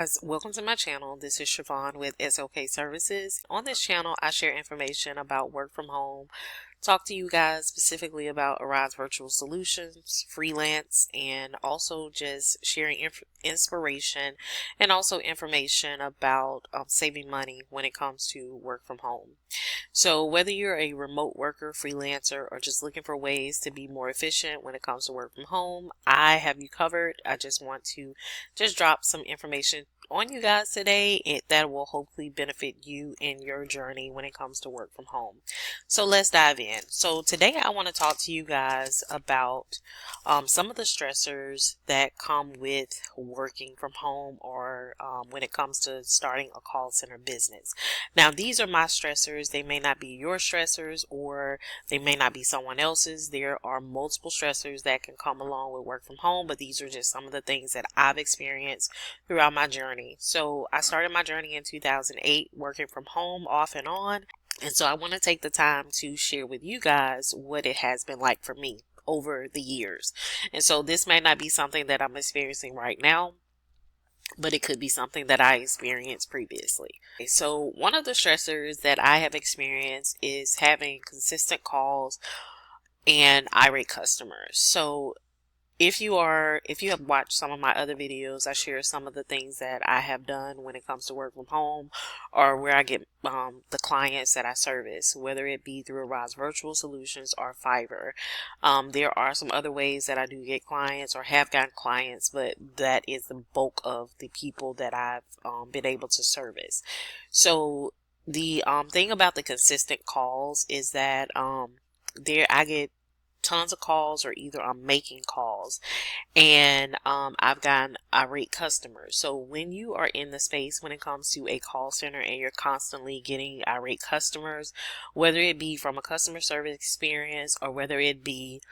guys, welcome to my channel. This is Siobhan with SOK Services. On this channel, I share information about work from home, talk to you guys specifically about Arise Virtual Solutions, freelance, and also just sharing inspiration and also information about saving money when it comes to work from home. So whether you're a remote worker, freelancer, or just looking for ways to be more efficient when it comes to work from home, I have you covered. I just want to drop some information on you guys today that will hopefully benefit you in your journey when it comes to work from home. So let's dive in. So today I want to talk to you guys about some of the stressors that come with working from home or when it comes to starting a call center business. Now, these are my stressors. They may not be your stressors, or they may not be someone else's. There are multiple stressors that can come along with work from home, but these are just some of the things that I've experienced throughout my journey. So I started my journey in 2008, working from home off and on. And so I want to take the time to share with you guys what it has been like for me over the years. And so this may not be something that I'm experiencing right now, but it could be something that I experienced previously. So one of the stressors that I have experienced is having consistent calls and irate customers. So if you have watched some of my other videos, I share some of the things that I have done when it comes to work from home, or where I get the clients that I service, whether it be through Arise Virtual Solutions or Fiverr. There are some other ways that I do get clients or have gotten clients, but that is the bulk of the people that I've been able to service. So the thing about the consistent calls is that I get tons of calls, or either I'm making calls, and I've gotten irate customers. So when you are in the space when it comes to a call center and you're constantly getting irate customers, whether it be from a customer service experience or whether it be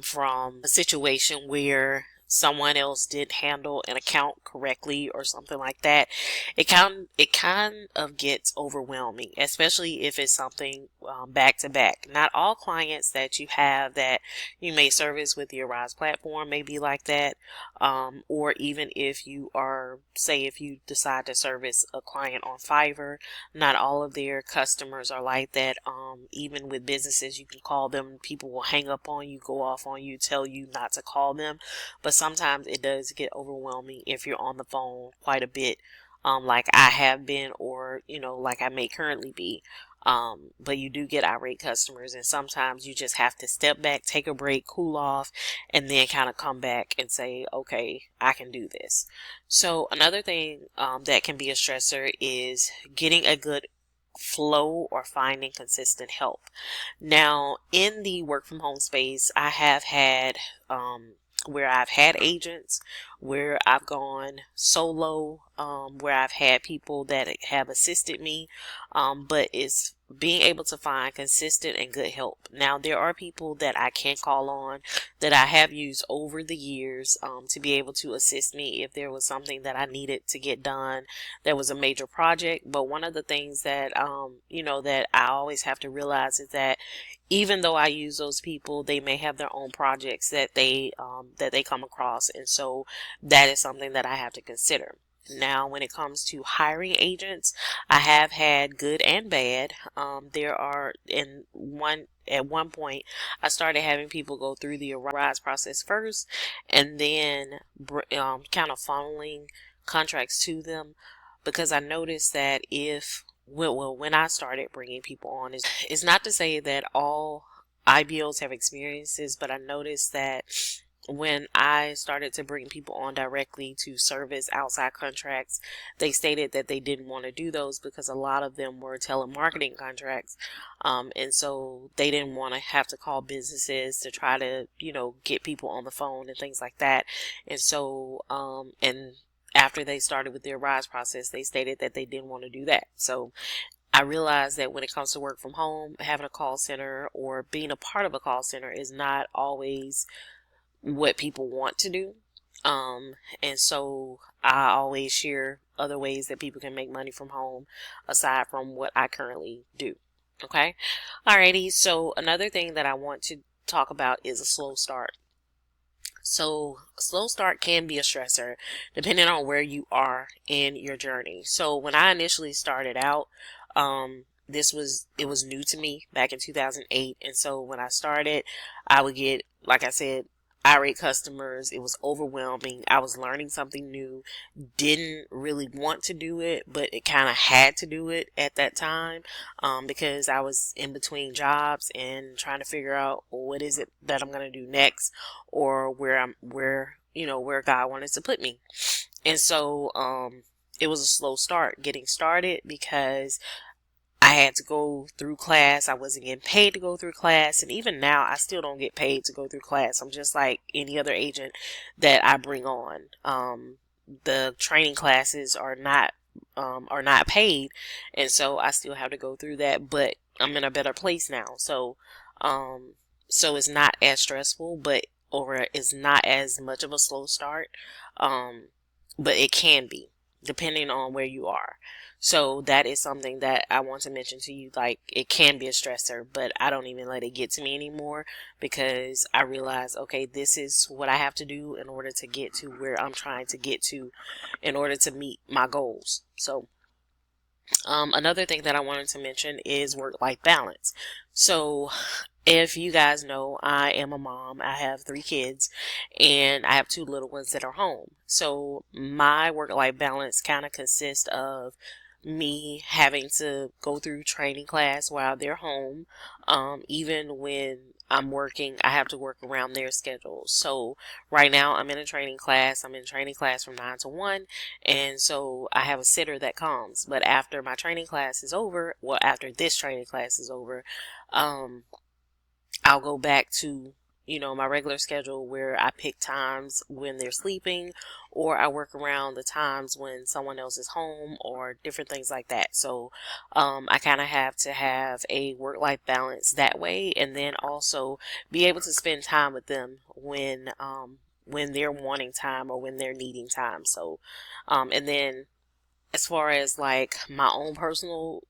from a situation where someone else didn't handle an account correctly or something like that, it kind of gets overwhelming, especially if it's something back to back. Not all clients that you have that you may service with the Arise platform may be like that, or even if you are, say, if you decide to service a client on Fiverr, not all of their customers are like that. Even with businesses, you can call them, people will hang up on you, go off on you, tell you not to call them. But sometimes it does get overwhelming if you're on the phone quite a bit, like I have been, or like I may currently be. But you do get irate customers, and sometimes you just have to step back, take a break, cool off, and then kind of come back and say, okay, I can do this. So another thing that can be a stressor is getting a good flow or finding consistent help. Now, in the work from home space, I have had where I've had agents, where I've gone solo, where I've had people that have assisted me, but it's being able to find consistent and good help. Now, there are people that I can call on that I have used over the years to be able to assist me if there was something that I needed to get done that was a major project. But one of the things that that I always have to realize is that even though I use those people, they may have their own projects that they come across, and so that is something that I have to consider. Now, when it comes to hiring agents, I have had good and bad. At one point, I started having people go through the Arise process first, and then kind of funneling contracts to them, because I noticed that when I started bringing people on, it's not to say that all IBOs have experiences, but I noticed that when I started to bring people on directly to service outside contracts, they stated that they didn't want to do those because a lot of them were telemarketing contracts. And so they didn't want to have to call businesses to try to, get people on the phone and things like that. And so, and after they started with their Rise process, they stated that they didn't want to do that. So I realized that when it comes to work from home, having a call center or being a part of a call center is not always what people want to do. And so I always share other ways that people can make money from home aside from what I currently do. Okay. Alrighty. So another thing that I want to talk about is a slow start. So a slow start can be a stressor depending on where you are in your journey. So when I initially started out, it was new to me back in 2008. And so when I started, I would get, like I said, irate customers. It was overwhelming. I was learning something new, didn't really want to do it, but it kind of had to do it at that time, because I was in between jobs and trying to figure out what is it that I'm going to do next, or where God wanted to put me. And so, it was a slow start getting started because I had to go through class. I wasn't getting paid to go through class. And even now, I still don't get paid to go through class. I'm just like any other agent that I bring on. The training classes are not paid. And so I still have to go through that, but I'm in a better place now. Um, so it's not as stressful, or it's not as much of a slow start. Um, but it can be depending on where you are. So that is something that I want to mention to you. Like, it can be a stressor, but I don't even let it get to me anymore because I realize, okay, this is what I have to do in order to get to where I'm trying to get to in order to meet my goals. So, another thing that I wanted to mention is work-life balance. So, if you guys know, I am a mom. I have 3 kids and I have 2 little ones that are home. So my work-life balance kind of consists of me having to go through training class while they're home. Even when I'm working, I have to work around their schedules. So right now I'm in a training class. I'm in training class from 9 to 1. And so I have a sitter that comes. But after my training class is over, well, after this training class is over, I'll go back to, my regular schedule where I pick times when they're sleeping, or I work around the times when someone else is home, or different things like that. So, I kind of have to have a work-life balance that way, and then also be able to spend time with them when they're wanting time or when they're needing time. So, and then as far as like my own personal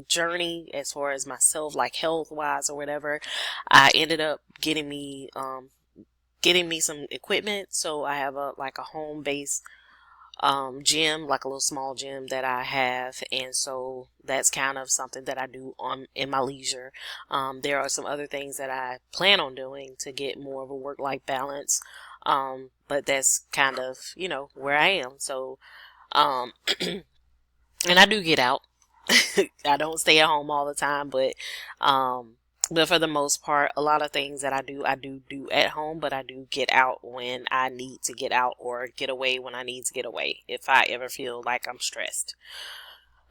journey, as far as myself, like health wise or whatever, I ended up getting me some equipment. So I have a home based gym, like a little small gym that I have, and so that's kind of something that I do in my leisure. There are some other things that I plan on doing to get more of a work-life balance, but that's kind of where I am. So and I do get out. I don't stay at home all the time, um, but for the most part, a lot of things that I do at home, but I do get out when I need to get out, or get away when I need to get away, if I ever feel like I'm stressed.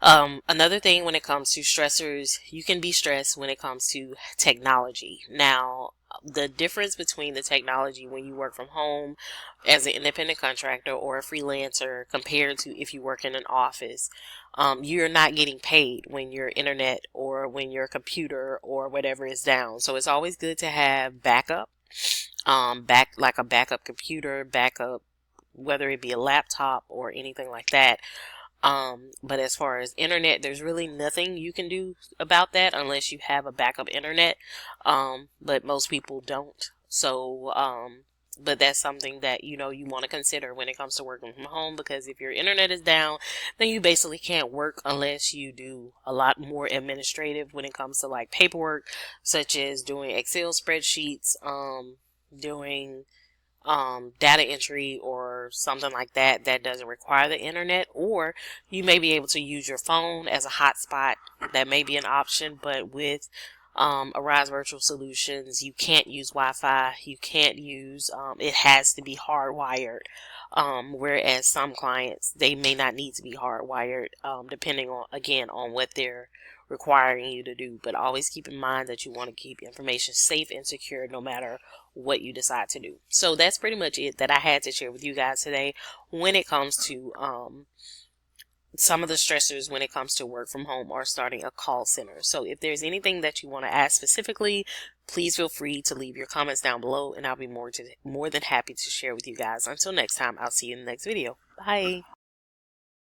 Another thing when it comes to stressors, you can be stressed when it comes to technology. Now, the difference between the technology when you work from home as an independent contractor or a freelancer compared to if you work in an office, you're not getting paid when your internet or when your computer or whatever is down. So it's always good to have backup, like a backup computer, backup, whether it be a laptop or anything like that. But as far as internet, there's really nothing you can do about that unless you have a backup internet. But most people don't. So, but that's something that, you want to consider when it comes to working from home, because if your internet is down, then you basically can't work unless you do a lot more administrative when it comes to like paperwork, such as doing Excel spreadsheets, doing data entry or something like that that doesn't require the internet, or you may be able to use your phone as a hotspot. That may be an option, but with Arise Virtual Solutions, you can't use Wi-Fi. You can't use it has to be hardwired. Whereas some clients, they may not need to be hardwired, depending on, again, on what they're requiring you to do. But always keep in mind that you want to keep information safe and secure no matter what you decide to do. So that's pretty much it that I had to share with you guys today when it comes to some of the stressors when it comes to work from home or starting a call center. So if there's anything that you want to ask specifically, please feel free to leave your comments down below, and I'll be more than happy to share with you guys. Until next time, I'll see you in the next video. Bye.